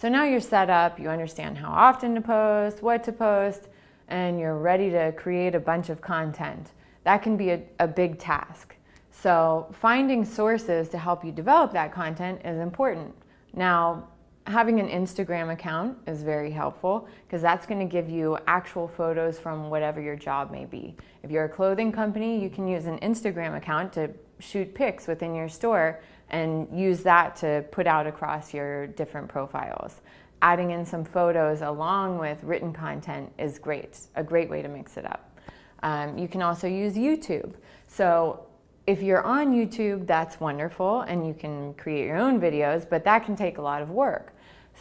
So now you're set up, you understand how often to post, what to post, and you're ready to create a bunch of content. That can be a big task. So finding sources to help you develop that content is important. Now, having an Instagram account is very helpful because that's going to give you actual photos from whatever your job may be. If you're a clothing company, you can use an Instagram account to shoot pics within your store and use that to put out across your different profiles. Adding in some photos along with written content is great, a great way to mix it up. You can also use YouTube. So if you're on YouTube, that's wonderful, and you can create your own videos, but that can take a lot of work.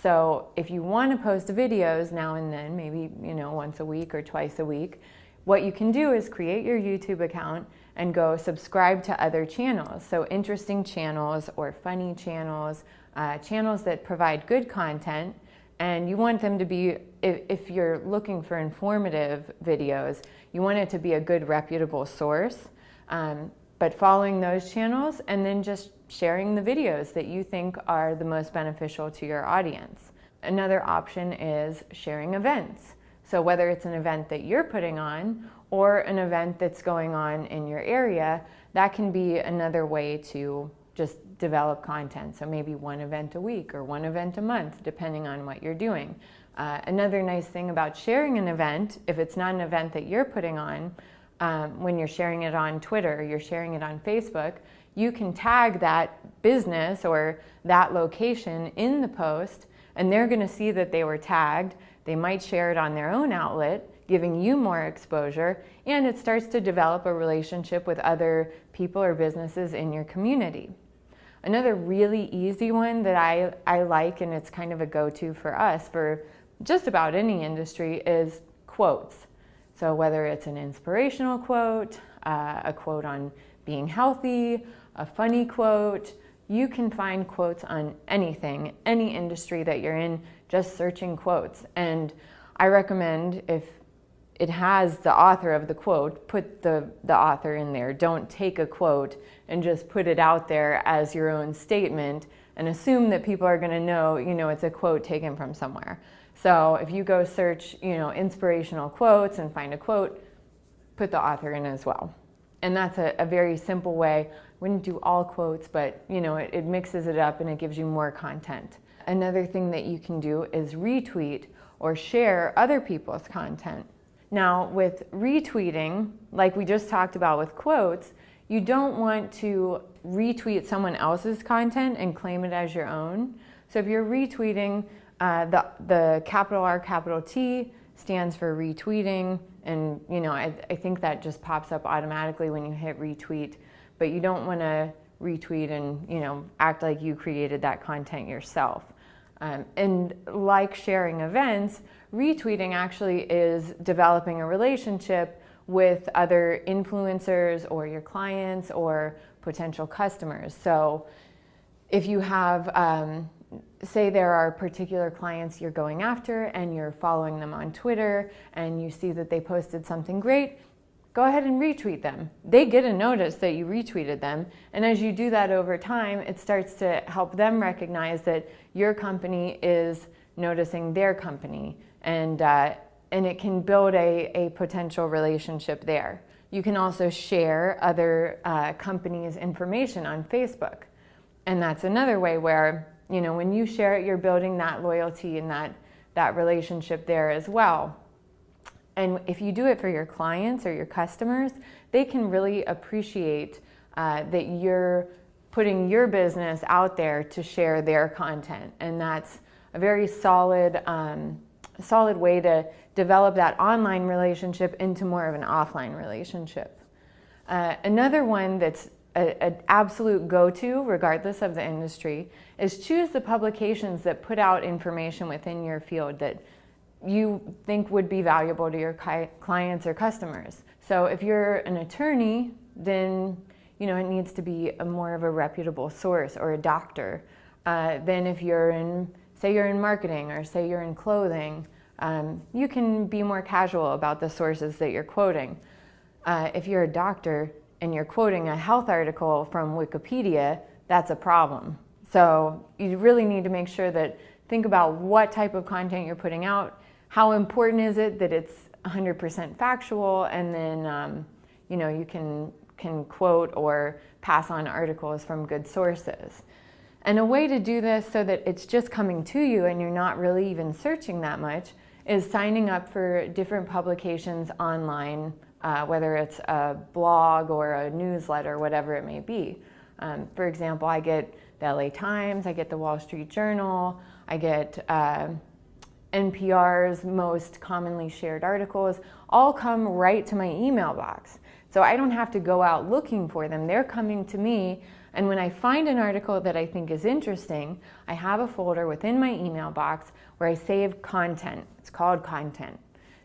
So if you want to post videos now and then, maybe once a week or twice a week, what you can do is create your YouTube account and go subscribe to other channels. So interesting channels or funny channels, channels that provide good content, and you want them to be, if you're looking for informative videos, you want it to be a good reputable source. But following those channels and then just sharing the videos that you think are the most beneficial to your audience. Another option is sharing events. So whether it's an event that you're putting on or an event that's going on in your area, that can be another way to just develop content. So maybe one event a week or one event a month, depending on what you're doing. Another nice thing about sharing an event, if it's not an event that you're putting on, when you're sharing it on Twitter, you're sharing it on Facebook, you can tag that business or that location in the post, and they're going to see that they were tagged. They might share it on their own outlet, giving you more exposure, and it starts to develop a relationship with other people or businesses in your community. Another really easy one that I like, and it's kind of a go-to for us for just about any industry, is quotes. So whether it's an inspirational quote, a quote on being healthy, a funny quote, you can find quotes on anything, any industry that you're in, just searching quotes. And I recommend, if it has the author of the quote, put the author in there. Don't take a quote and just put it out there as your own statement and assume that people are going to know, it's a quote taken from somewhere. So if you go search, inspirational quotes and find a quote, put the author in as well. And that's a very simple way. I wouldn't do all quotes, but it mixes it up and it gives you more content. Another thing that you can do is retweet or share other people's content. Now with retweeting, like we just talked about with quotes, you don't want to retweet someone else's content and claim it as your own. So if you're retweeting, the capital R, capital T stands for retweeting, and I think that just pops up automatically when you hit retweet, but you don't want to retweet and act like you created that content yourself. And like sharing events, retweeting actually is developing a relationship with other influencers or your clients or potential customers. So if you have say there are particular clients you're going after and you're following them on Twitter and you see that they posted something great, go ahead and retweet them. They get a notice that you retweeted them, and as you do that over time, it starts to help them recognize that your company is noticing their company, and it can build a potential relationship there. You can also share other companies' information on Facebook, and that's another way where when you share it, you're building that loyalty and that relationship there as well. And if you do it for your clients or your customers, they can really appreciate that you're putting your business out there to share their content. And that's a very solid way to develop that online relationship into more of an offline relationship. Another one that's an absolute go-to, regardless of the industry, is choose the publications that put out information within your field that you think would be valuable to your clients or customers. So if you're an attorney, then it needs to be more of a reputable source, or a doctor. Then if you're say you're in marketing, or say you're in clothing, you can be more casual about the sources that you're quoting. If you're a doctor and you're quoting a health article from Wikipedia, that's a problem. So you really need to make sure that think about what type of content you're putting out, how important is it that it's 100% factual, and then you can quote or pass on articles from good sources. And a way to do this so that it's just coming to you and you're not really even searching that much is signing up for different publications online, whether it's a blog or a newsletter, whatever it may be. For example, I get the LA Times, I get the Wall Street Journal, I get NPR's most commonly shared articles, all come right to my email box. So I don't have to go out looking for them. They're coming to me, and when I find an article that I think is interesting, I have a folder within my email box where I save content. It's called content.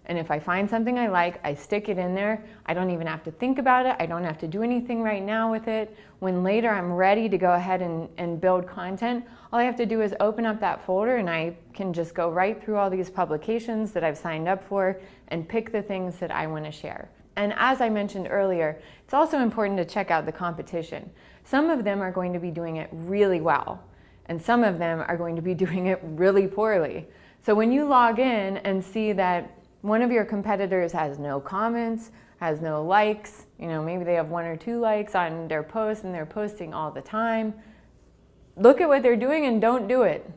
And if I find something I like, I stick it in there. I don't even have to think about it. I don't have to do anything right now with it. When later I'm ready to go ahead and build content, all I have to do is open up that folder and I can just go right through all these publications that I've signed up for and pick the things that I want to share. And as I mentioned earlier, it's also important to check out the competition. Some of them are going to be doing it really well, and some of them are going to be doing it really poorly. So when you log in and see that one of your competitors has no comments, has no likes, maybe they have 1 or 2 likes on their posts and they're posting all the time, look at what they're doing and don't do it.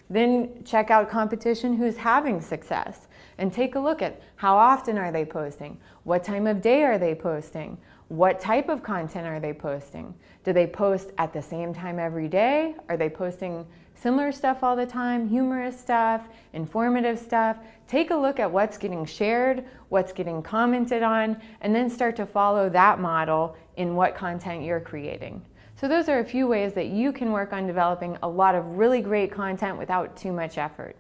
Then check out competition who's having success and take a look at how often are they posting, what time of day are they posting, what type of content are they posting, do they post at the same time every day, are they posting similar stuff all the time, humorous stuff, informative stuff. Take a look at what's getting shared, what's getting commented on, and then start to follow that model in what content you're creating. So those are a few ways that you can work on developing a lot of really great content without too much effort.